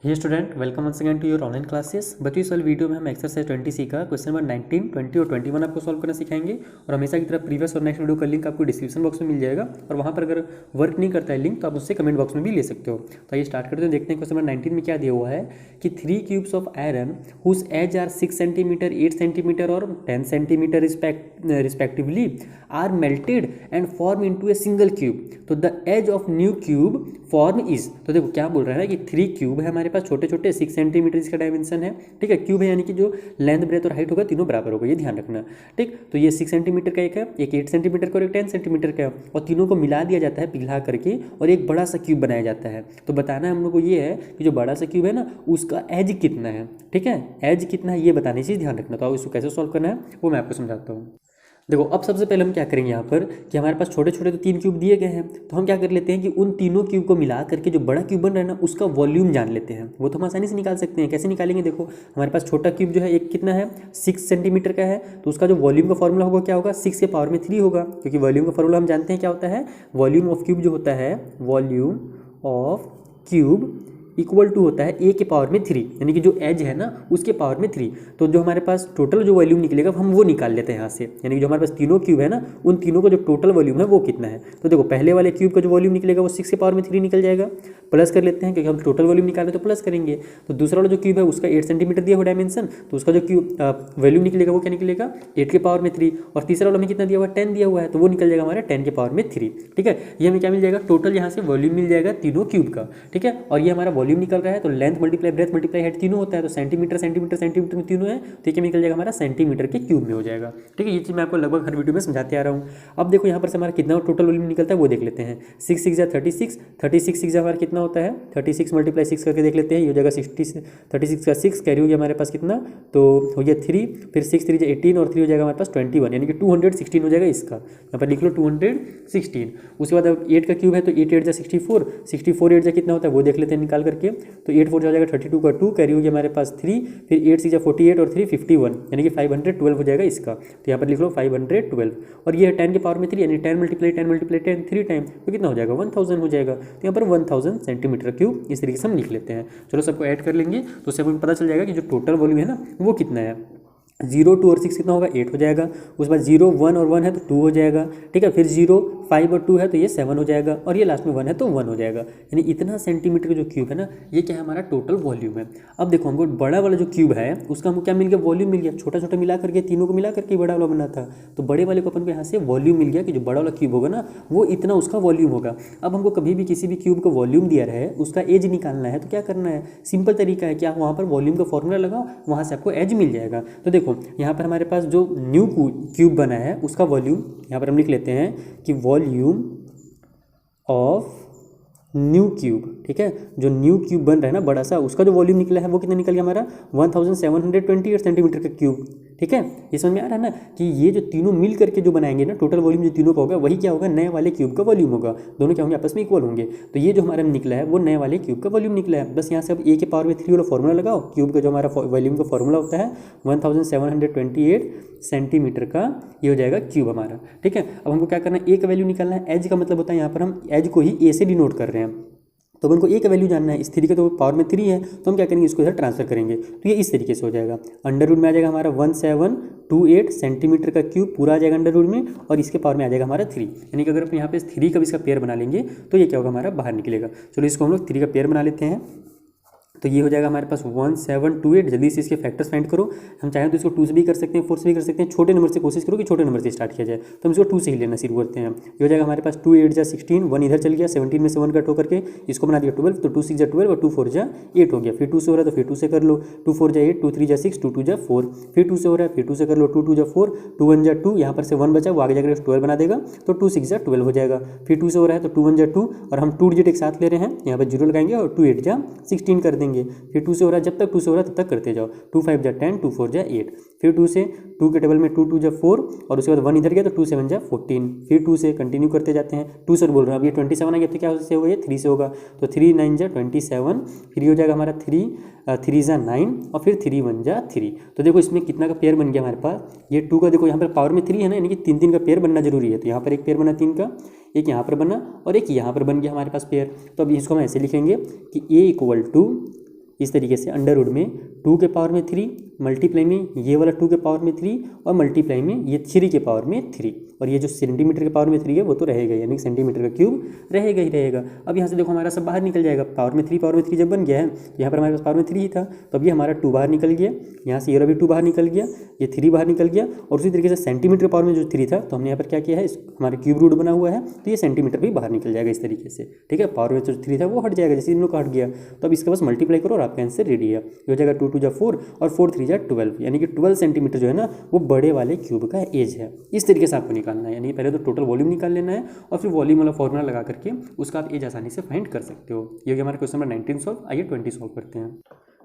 Hey student, welcome once again to your online classes. बच्चों इस वाले वीडियो में हम एक्सरसाइज 20 का क्वेश्चन नंबर 19, 20 और 21 आपको सॉल्व करना सिखाएंगे। और हमेशा की तरह प्रीवियस और नेक्स्ट वीडियो का लिंक आपको डिस्क्रिप्शन बॉक्स में मिल जाएगा, और वहाँ पर अगर वर्क नहीं करता है लिंक तो आप उससे कमेंट बॉक्स में भी ले सकते हो। तो ये स्टार्ट करते हैं, देखते हैं क्वेश्चन नंबर 19 में क्या दिया हुआ है कि 3 cubes of iron whose edge are 6 centimetre, 8 centimetre और 10 centimetre respectively are melted and form into a single cube. तो the edge of new cube form is, तो देखो क्या बोल रहा है कि 3 क्यूब है हमारे पास छोटे छोटे, 6 सेंटीमीटर इसका डायमेंशन है। ठीक है, क्यूब है यानी कि जो लेंथ ब्रेथ और हाइट होगा तीनों बराबर होगा, ये ध्यान रखना। ठीक, तो ये 6 सेंटीमीटर का एक है, एक 8 सेंटीमीटर का और एक 10 सेंटीमीटर का है, और तीनों को मिला दिया जाता है पिघला करके और एक बड़ा सा क्यूब बनाया जाता है। तो बताना हम लोग को ये है कि जो बड़ा सा क्यूब है ना उसका एज कितना है। ठीक है, एज कितना है ये बताने से ध्यान रखना। तो इसको कैसे सॉल्व करना है वो मैं आपको समझाता हूँ। देखो, अब सबसे पहले हम क्या करेंगे यहाँ पर कि हमारे पास छोटे छोटे तो 3 क्यूब दिए गए हैं, तो हम क्या कर लेते हैं कि उन तीनों क्यूब को मिला करके जो बड़ा क्यूब बन रहा है ना उसका वॉल्यूम जान लेते हैं। वो तो हम आसानी से निकाल सकते हैं। कैसे निकालेंगे, देखो हमारे पास छोटा क्यूब जो है एक कितना है 6 सेंटीमीटर का है, तो उसका जो वॉल्यूम का फॉर्मूला होगा क्या होगा, 6 के पावर में 3 होगा, क्योंकि वॉल्यूम का फॉर्मूला हम जानते हैं क्या होता है, वॉल्यूम ऑफ क्यूब जो होता है, volume of cube equal to होता है ए के पावर में 3, यानी कि जो एज है ना उसके पावर में 3। तो जो हमारे पास टोटल जो वॉल्यूम निकलेगा हम वो निकाल लेते हैं यहाँ से, यानी कि जो हमारे पास तीनों क्यूब है ना उन तीनों का जो टोटल वॉल्यूम है वो कितना है। तो देखो पहले वाले क्यूब का जो वॉल्यूम निकलेगा वो 6 के पावर में 3 निकल जाएगा, प्लस कर लेते हैं क्योंकि हम टोटल वॉल्यूम निकाल रहे हैं तो प्लस करेंगे। तो दूसरा वाला जो क्यूब है उसका 8 सेंटीमीटर दिया हुआ डायमेंशन, तो उसका जो क्यूब वॉल्यूम निकलेगा वो क्या निकलेगा 8 के पावर में 3, और तीसरा वाला में कितना दिया हुआ 10 दिया हुआ है, तो वो निकल जाएगा हमारा 10 के पावर में 3। ठीक है, ये हमें क्या मिल जाएगा, टोटल यहाँ से वॉल्यूम मिल जाएगा तीनों क्यूब का। ठीक है, और ये हमारा वॉल्यूम निकल रहा है, तो length multiply breadth multiply height तीनों होता है, तो सेंटीमीटर सेंटीमीटर सेंटीमीटर में तीनों है, तो ये निकल जाएगा हमारा सेंटीमीटर के क्यूब में हो जाएगा। ठीक है, ये चीज़ मैं आपको लगभग हर वीडियो में समझाते आ रहा हूँ। अब देखो यहाँ पर से हमारा कितना टोटल वॉल्यूम निकलता है वो देख लेते हैं। 6 6 जा 36, 36 6 हमारा कितना होता है 36 मल्टीप्लाई 6 करके देख लेते हैं, ये हो जाएगा 60, 36 का 6 कैरी हो गया हमारे पास कितना, तो हो गया 3, फिर 6 3 18 और 3 हो जाएगा हमारे पास 21, यानी कि 216 हो जाएगा इसका। यहाँ पर लिख लो 216। उसके बाद अब 8 का क्यूब है तो 8 8 जा 64, 64 8 जा कितना होता है वो देख लेते हैं निकाल करके, तो 8 4 हो जाएगा 32 का 2 कैरी हो गया हमारे पास 3, फिर 8 6 48 और 3 51, यानी कि 512 हो जाएगा इसका। तो यहाँ पर लिख लो 512, और ये है 10 के पावर में 3, यानी 10 मल्टीप्लाई 10 मल्टीप्लाई 10 3 टाइम, तो कितना हो जाएगा 1000 हो जाएगा। तो यहाँ पर 1000 सेंटीमीटर क्यूब इस तरीके से हम लिख लेते हैं। चलो सबको ऐड कर लेंगे तो उससे हमें पता चल जाएगा कि जो टोटल वॉल्यूम है ना वो कितना है। 0 2 और 6 कितना होगा 8 हो जाएगा, उसके बाद 0 1 और 1 है तो 2 हो जाएगा। ठीक है, फिर 0 5 और 2 है तो ये 7 हो जाएगा, और ये लास्ट में 1 है तो 1 हो जाएगा, यानी इतना सेंटीमीटर का जो क्यूब है ना ये क्या है हमारा टोटल वॉल्यूम है। अब देखो हमको बड़ा वाला जो क्यूब है उसका हमको क्या मिल गया, वॉल्यूम मिल गया। छोटा छोटा मिला करके तीनों को मिला करके बड़ा वाला बना था, तो बड़े वाले को अपन को यहाँ से वॉल्यूम मिल गया कि जो बड़ा वाला क्यूब होगा ना वो इतना उसका वॉल्यूम होगा। अब हमको कभी भी किसी भी क्यूब को वॉल्यूम दिया रहे उसका एज निकालना है तो क्या करना है, सिंपल तरीका है कि आप वहाँ पर वॉल्यूम का फॉर्मूला लगाओ, वहाँ से आपको एज मिल जाएगा। तो देखो यहाँ पर हमारे पास जो न्यू क्यूब बना है उसका वॉल्यूम यहाँ पर हम लिख लेते हैं कि वॉल्यूम ऑफ न्यू क्यूब। ठीक है, जो न्यू क्यूब बन रहा है ना बड़ा सा उसका जो वॉल्यूम निकला है वो कितना निकल गया हमारा 1728 सेंटीमीटर का क्यूब। ठीक है, ये समझ में आ रहा है ना कि ये जो तीनों मिल करके जो बनाएंगे ना टोटल वॉल्यूम जो तीनों का होगा वही क्या होगा नए वाले क्यूब का वॉल्यूम होगा, दोनों क्या होंगे आपस में इक्वल होंगे। तो ये जो हमारा निकला है वो नए वाले क्यूब का वॉल्यूम निकला है। बस यहाँ से अब ए के पावर में 3 वाला फॉर्मूला लगाओ, क्यूब का जो हमारा वॉल्यूम का फॉर्मूला होता है 1728 सेंटीमीटर का, ये हो जाएगा क्यूब हमारा। ठीक है, अब हमको क्या करना है, ए का वैल्यू निकालना है। एज का मतलब होता है यहाँ पर हम एज को ही ए से डिनोट कर रहे हैं, तो हमको ए का वैल्यू जानना है। इस 3 का तो पावर में 3 है तो हम क्या करेंगे इसको इधर ट्रांसफर करेंगे, तो ये इस तरीके से हो जाएगा। अंडर रूट में आ जाएगा हमारा 1728 सेंटीमीटर का क्यूब पूरा आ जाएगा अंडर रूट में, और इसके पावर में आ जाएगा हमारा 3, यानी कि अगर आप यहाँ पे 3 का भी इसका पेयर बना लेंगे तो ये क्या होगा हमारा बाहर निकलेगा। चलो इसको हम लोग 3 का पेयर बना लेते हैं, तो ये हो जाएगा हमारे पास 1728। जल्दी से इसके फैक्टर्स फाइंड करो, हम चाहें तो इसको 2 से भी कर सकते हैं 4 से भी कर सकते हैं, छोटे नंबर से कोशिश करो कि छोटे नंबर से स्टार्ट किया जाए, तो हम इसको 2 से ही लेना शुरू करते हैं। ये हो जाएगा हमारे पास 2 8 जा 16, 1 इधर चल गया, 17 में से 1 कट होकर के इसको बना दिया 12, तो 2 6 जा 12 और 2 4 जा 8 हो गया। फिर 2 से हो रहा है तो फिर 2 से कर लो, 2 4 जा 8, 2 3 जा 6, 2 2 जा 4, फिर 2 से हो रहा है फिर 2 से कर लो, 2 2 जा 4, 2 1 जा 2, यहाँ पर से 1 बचा वो आगे जाकर 12 बना देगा, तो 2 6 जा 12 हो जाएगा। फिर 2 से हो रहा है तो 2 1 जा 2, और हम 2 डिजिट एक साथ ले रहे हैं, यहाँ पर 0 लगाएंगे और 2 8 जा 16 कर देंगे। फिर 2 से हो रहा है, जब तक 2 से हो रहा है तब तक करते जाओ, 2 5 जा 10, 2 4 जा 8, फिर 2 से 2 के टेबल में 2 2 जा 4, और उसके बाद 1 इधर गया तो 2 7 जा 14, फिर 2 से कंटिन्यू करते जाते हैं। 2 से बोल रहा हूँ अब ये 27 आ गया तो क्या से होगा ये 3 से होगा, तो 3 9 जा 27, फिर ये हो जाएगा हमारा 3 जा 9, और फिर 3 1 जा 3। तो देखो इसमें कितना का पेयर बन गया हमारे पास, ये 2 का देखो यहाँ पर पावर में 3 है ना, यानी कि 3 3 का पेयर बनना जरूरी है, तो यहाँ पर एक पेयर बना 3 का, एक यहाँ पर बना और एक यहाँ पर बन गया हमारे पास पेयर। तो अब इसको हम ऐसे लिखेंगे कि ए इक्वल टू इस तरीके से अंडर रूट में 2 के पावर में 3 मल्टीप्लाई में ये वाला 2 के पावर में 3 और मल्टीप्लाई में ये 3 के पावर में 3 और ये जो सेंटीमीटर के पावर में 3 है वो तो रहेगा, यानी सेंटीमीटर का क्यूब रहेगा ही रहेगा। अब यहाँ से देखो हमारा सब बाहर निकल जाएगा, पावर में 3 जब बन गया है, यहाँ पर हमारे पास पावर में 3 ही था, तो अब ये हमारा 2 बाहर निकल गया, यहाँ से ये भी 2 बाहर निकल गया, ये 3 बाहर निकल गया और उसी तरीके से सेंटीमीटर पावर में जो 3 था तो हमने यहाँ पर क्या किया है, हमारे क्यूब रूट बना हुआ है तो ये सेंटीमीटर भी बाहर निकल जाएगा इस तरीके से। ठीक है, पावर में जो 3 था वो हट जाएगा, जैसे इन लोग का हट गया, तो अब इसका बस मल्टीप्लाई करो और आपका आंसर रेडी है। ये हो जाएगा 2 2 जा 4 और 4 3 जा 12, यानी कि 12 सेंटीमीटर जो है ना वो बड़े वाले क्यूब का एज है। इस तरीके से आपको निकालना है, यानी पहले तो टोटल वॉल्यूम निकाल लेना है और फिर वॉल्यूम वाला फॉर्मूला लगा करके उसका आप एज आसानी से फाइंड कर सकते हो। ये हो गया हमारा क्वेश्चन नंबर 19 सॉल्व। आइए 20 सॉल्व करते हैं।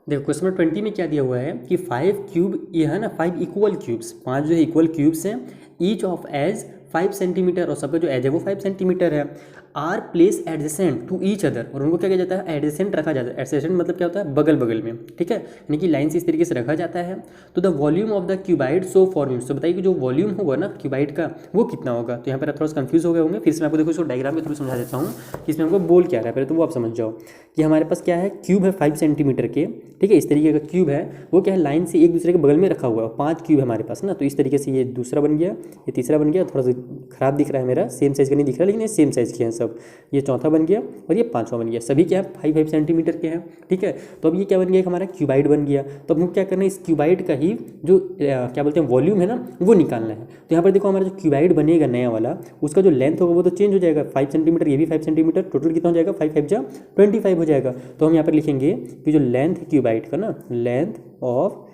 देखो क्वेश्चन नंबर 20 में क्या दिया हुआ है कि 5 क्यूब, ये है ना 5 इक्वल क्यूब्स, 5 जो है इक्वल क्यूब्स हैं, ईच ऑफ एज 5 सेंटीमीटर और सबका जो एज है वो 5 सेंटीमीटर है, are place adjacent to each other, और उनको क्या किया जाता है, एडजेसेंट रखा जाता है। एडजेसेंट मतलब क्या होता है, बगल बगल में। ठीक है, यानी कि लाइन से इस तरीके से रखा जाता है। तो the volume of the cuboid so forms, तो बताइए कि जो वॉल्यूम होगा ना क्यूबाइड का वो कितना होगा। तो यहाँ पर आप थोड़ा सा कंफ्यूज हो गए होंगे, फिर से मैं आपको देखो इसको डायग्राम के थ्रू समझा देता हूँ कि इसमें हमको बोल क्या रहा है, पहले तो वो आप समझ जाओ कि हमारे पास क्या है, क्यूब है 5 सेंटीमीटर के। ठीक है, इस तरीके का क्यूब है, वो क्या है लाइन से एक दूसरे के बगल में रखा हुआ है, 5 क्यूब है हमारे पास ना। तो इस तरीके से ये दूसरा बन गया, ये तीसरा बन गया, थोड़ा सा खराब दिख रहा है मेरा, सेम साइज़ का नहीं दिख रहा लेकिन ये सेम साइज़ के हैं सब। ये चौथा बन गया और ये 5वां बन गया, सभी क्या है 5 सेंटीमीटर के हैं। ठीक है, तो अब ये क्या बन गया, हमारा क्यूबाइड बन गया। तो अब हमको क्या करना है, इस क्यूबाइड का ही जो क्या बोलते हैं वॉल्यूम है ना वो निकालना है। तो यहाँ पर देखो हमारा जो क्यूबाइड बनेगा नया वाला, उसका जो लेंथ होगा वो तो चेंज हो जाएगा, 5 सेंटीमीटर, ये भी 5 सेंटीमीटर, टोटल कितना हो जाएगा, 5 5 जा 25 हो जाएगा। तो हम यहाँ पर लिखेंगे कि जो लेंथ क्यूबाइड का ना, लेंथ ऑफ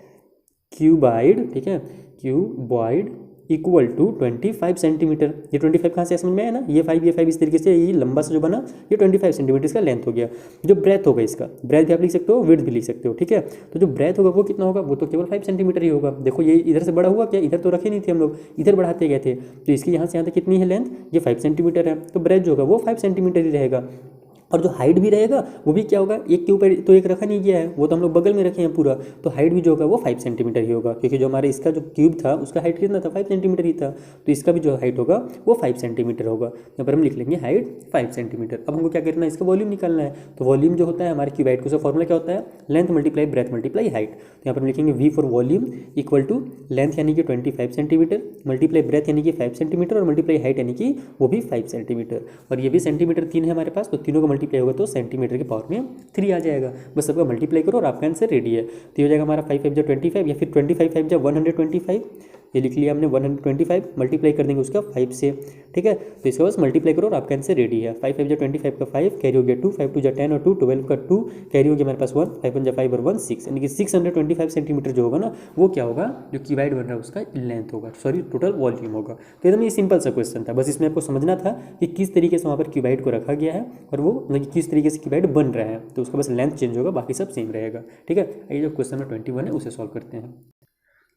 क्यूबाइड, ठीक है, क्यूबाइड इक्वल टू 25 सेंटीमीटर। ये 25 कहाँ से समझ में आया ना, ये 5 इस तरीके से ये लंबा सा जो बना ये 25 सेंटीमीटर इसका लेंथ हो गया। जो ब्रेथ होगा इसका, ब्रेथ भी आप लिख सकते हो, विड्थ भी लिख सकते हो। ठीक है, तो जो ब्रेथ होगा वो कितना होगा, वो तो केवल 5 सेंटीमीटर ही होगा। देखो ये इधर से बड़ा हुआ क्या, इधर तो रखे नहीं थे हम लोग, इधर बढ़ाते गए थे, तो इसकी यहाँ से यहाँ तक कितनी है लेंथ, ये 5 सेंटीमीटर है, तो ब्रेथ जो होगा वो 5 सेंटीमीटर ही रहेगा। और जो हाइट भी रहेगा वो भी क्या होगा, एक के ऊपर तो एक रखा नहीं गया है, वो तो हम लोग बगल में रखे हैं पूरा, तो हाइट भी जो होगा वो 5 सेंटीमीटर ही होगा, क्योंकि जो हमारे इसका जो क्यूब था उसका हाइट कितना था, 5 सेंटीमीटर ही था, तो इसका भी जो हाइट होगा वो 5 सेंटीमीटर होगा। यहाँ पर हम लिख लेंगे हाइट 5 सेंटीमीटर। अब हमको क्या करना है, इसका वॉल्यूम निकालना है। तो वॉल्यूम जो होता है हमारे क्यूबाइड का, उसका फॉर्मूला क्या होता है, length multiply breadth multiply height. तो यहाँ पर हम लिखेंगे V for volume equal to length यानी कि 25 सेंटीमीटर, मल्टीप्लाई ब्रेथ यानी कि 5 सेंटीमीटर, और मल्टीप्लाई हाइट यानी कि वो भी 5 सेंटीमीटर, और ये भी सेंटीमीटर 3 है हमारे पास, तो तीनों का मल्टीप्लाई होगा तो सेंटीमीटर के पावर में 3 आ जाएगा। बस सबका मल्टीप्लाई करो और आपका आंसर रेडी है। तो ये हो जाएगा हमारा 5 5 जा 25 या फिर 25 5 जा 125, ये लिख लिया हमने 125, मल्टीप्लाई कर देंगे उसका 5 से। ठीक है, तो इसका बस मल्टीप्लाई करो और आपका आंसर रेडी है। 5 5 जा 25 का 5 कैरी हो गया 2, 5 2 जा 10 और 2 12 का 2 कैरी हो गया हमारे पास 1, 5 1 जा 5 और 1 6, यानी कि 625 सेंटीमीटर जो होगा ना वो क्या होगा, जो क्यूबाइड बन रहा है उसका लेंथ होगा, सॉरी टोटल वॉल्यूम होगा। तो एकदम ये सिंपल सा क्वेश्चन था, बस इसमें आपको समझना था कि किस तरीके से वहाँ पर क्यूबाइड को रखा गया है और वो मतलब किस तरीके से क्यूबाइड बन रहा है, तो उसका बस लेंथ चेंज होगा, बाकी सब सेम रहेगा। ठीक है, ये जो क्वेश्चन नंबर 21 है उसे सॉल्व करते हैं।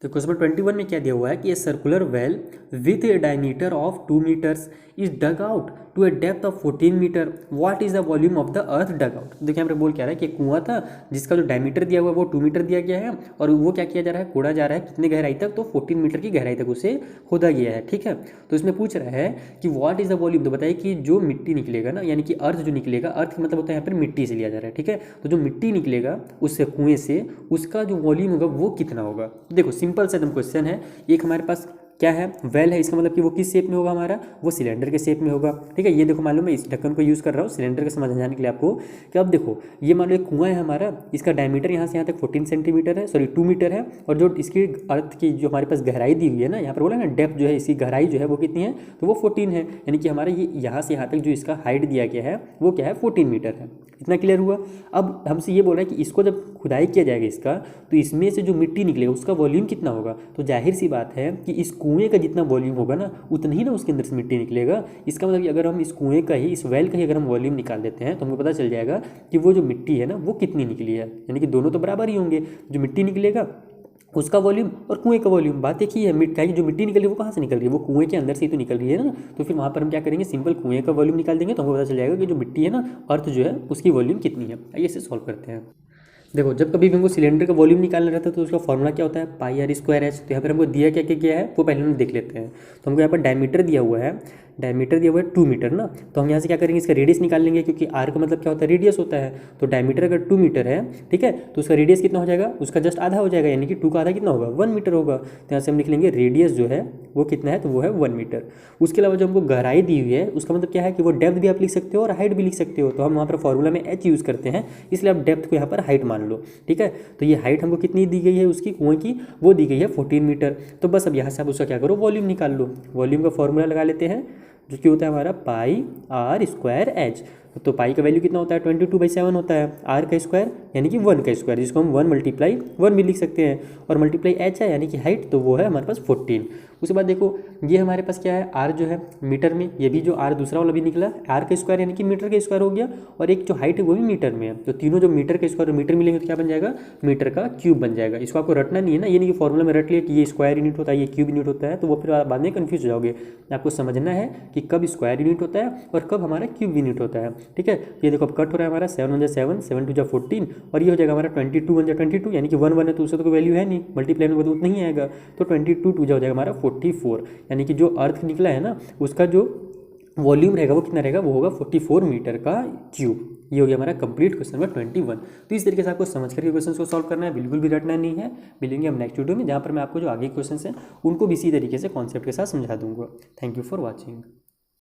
तो क्वेश्चन नंबर 21 में क्या दिया हुआ है कि a circular well with a diameter of 2 metres is dug out to a depth of 14 metre, what is the volume of the earth dug out. देखिए यहाँ पर बोल क्या रहा है कि कुआं था जिसका जो डायमीटर दिया हुआ है वो 2 मीटर दिया गया है, और वो क्या किया जा रहा है, कोड़ा जा रहा है कितने गहराई तक, तो 14 मीटर की गहराई तक उसे खोदा गया है। ठीक है, तो इसमें पूछ रहा है कि व्हाट इज द वॉल्यूम, तो बताइए कि जो मिट्टी निकलेगा ना, यानी कि अर्थ जो निकलेगा, अर्थ का मतलब होता है यहाँ पर मिट्टी से लिया जा रहा है। ठीक है, तो जो मिट्टी निकलेगा उससे कुएं से, उसका जो वॉल्यूम होगा वो कितना होगा। देखो सिंपल सा एकदम क्वेश्चन है। एक हमारे पास क्या है, वेल है, इसका मतलब कि वो किस शेप में होगा हमारा, वो सिलेंडर के शेप में होगा। ठीक है, ये देखो मालूम मैं इस ढक्कन को यूज़ कर रहा हूँ सिलेंडर के समझ जाने के लिए आपको, कि अब देखो ये मान लो एक कुआं है हमारा, इसका डायमीटर यहाँ से यहाँ तक 14 सेंटीमीटर है, सॉरी 2 मीटर है, और जो इसकी अर्थ की जो हमारे पास गहराई दी हुई है ना, यहाँ पर बोला ना डेप्थ जो है, इसकी गहराई जो है वो कितनी है, तो वो 14 है, यानी कि हमारा ये यहाँ से यहाँ तक जो इसका हाइट दिया गया है वो क्या है 14 मीटर है। इतना क्लियर हुआ। अब हमसे ये बोल रहा है कि इसको जब खुदाई किया जाएगा इसका, तो इसमें से जो मिट्टी निकलेगा उसका वॉल्यूम कितना होगा। तो जाहिर सी बात है कि इस कुएं का जितना वॉल्यूम होगा ना उतना ही ना उसके अंदर से मिट्टी निकलेगा। इसका मतलब कि अगर हम इस कुएं का ही, इस वेल का ही अगर हम वॉल्यूम निकाल देते हैं तो हमको पता चल जाएगा कि वो जो मिट्टी है ना वो कितनी निकली है, यानी कि दोनों तो बराबर ही होंगे। जो मिट्टी निकलेगा उसका वॉल्यूम और कुएं का वॉल्यूम, बात एक ही है। मिट्टी जो मिट्टी निकल रही है वो कहाँ से निकल रही है, वो कुएं के अंदर से ही तो निकल रही है ना। तो फिर वहाँ पर हम क्या करेंगे, सिंपल कुएं का वॉल्यूम निकाल देंगे तो हमको पता चल जाएगा कि जो मिट्टी है ना, अर्थ जो है उसकी वॉल्यूम कितनी है। आइए इसे सॉल्व करते हैं। देखो जब कभी भी हमको सिलेंडर का वॉल्यूम निकालना रहता है तो उसका फॉर्मूला क्या होता है, पाई आर स्क्वायर एच। तो यहाँ पर हमको दिया क्या क्या है वो पहले हम देख लेते हैं। तो हमको यहाँ पर डायमीटर दिया हुआ है डायमीटर दिया हुआ है 2 मीटर ना, तो हम यहाँ से क्या करेंगे, इसका रेडियस निकाल लेंगे, क्योंकि आर का मतलब क्या होता है, रेडियस होता है। तो डायमीटर अगर 2 मीटर है, ठीक है, तो उसका रेडियस कितना हो जाएगा, उसका जस्ट आधा हो जाएगा, यानी कि 2 का आधा कितना होगा, 1 मीटर होगा। तो यहाँ से हम लिख लेंगे रेडियस जो है वो कितना है, तो वो है 1 मीटर। उसके अलावा जो हमको गहराई दी हुई है उसका मतलब क्या है कि वो डेप्थ भी आप लिख सकते हो और हाइट भी लिख सकते हो। तो हम वहाँ पर फॉर्मूला में एच यूज़ करते हैं, इसलिए आप डेप्थ को यहाँ पर हाइट मान लो, ठीक है। तो ये हाइट हमको कितनी दी गई है उसकी कुएं की, वो दी गई है 14 मीटर। तो बस अब यहाँ से आप उसका क्या करो, वॉल्यूम निकाल लो। वॉल्यूम का फॉर्मूला लगा लेते हैं, जो कि होता है हमारा पाई आर स्क्वायर एच। तो पाई का वैल्यू कितना होता है, 22/7 होता है। आर का स्क्वायर यानी कि 1 का स्क्वायर, जिसको हम 1 × 1 भी लिख सकते हैं, और मल्टीप्लाई एच है यानी कि हाइट, तो वो है हमारे पास 14। उसके बाद देखो ये हमारे पास क्या है, आर जो है मीटर में, ये भी जो आर दूसरा वाला भी निकला, आर का स्क्वायर यानी कि मीटर का स्क्वायर हो गया, और एक जो हाइट है वो भी मीटर में है। तो तीनों जो मीटर का स्क्वायर और मीटर मिलेंगे तो क्या बन जाएगा, मीटर का क्यूब बन जाएगा। इसको आपको रटना नहीं है ना, ये नहीं कि फॉर्मूला में रट लिया कि ये स्क्वायर यूनिट होता है, ये क्यूब यूनिट होता है, तो वो फिर आप बाद में कन्फ्यूज हो जाओगे। आपको समझना है कि कब स्क्वायर यूनिट होता है और कब हमारा क्यूब यूनिट होता है, ठीक है। ये देखो अब कट हो रहा है हमारा 7 × 7, 7 × 14, और ये हो जाएगा हमारा 22 × 22, यानी कि 1 1 है तो उससे तो कोई वैल्यू है नहीं, मल्टीप्लाई में तो उतना ही आएगा। तो 22 2 हो जाएगा हमारा 44, यानी कि जो अर्थ निकला है ना उसका जो वॉल्यूम रहेगा वो कितना रहेगा, वो होगा 44 मीटर का क्यूब। ये हो गया हमारा कंप्लीट क्वेश्चन नंबर 21। तो इस तरीके से आपको समझ करके क्वेश्चन को सॉल्व करना है, बिल्कुल भी रटना नहीं है। मिलेंगे हम नेक्स्ट वीडियो में, जहाँ पर मैं आपको जो आगे क्वेश्चन हैं उनको भी इसी तरीके से कॉन्सेप्ट के साथ समझा दूंगा। Thank you for watching.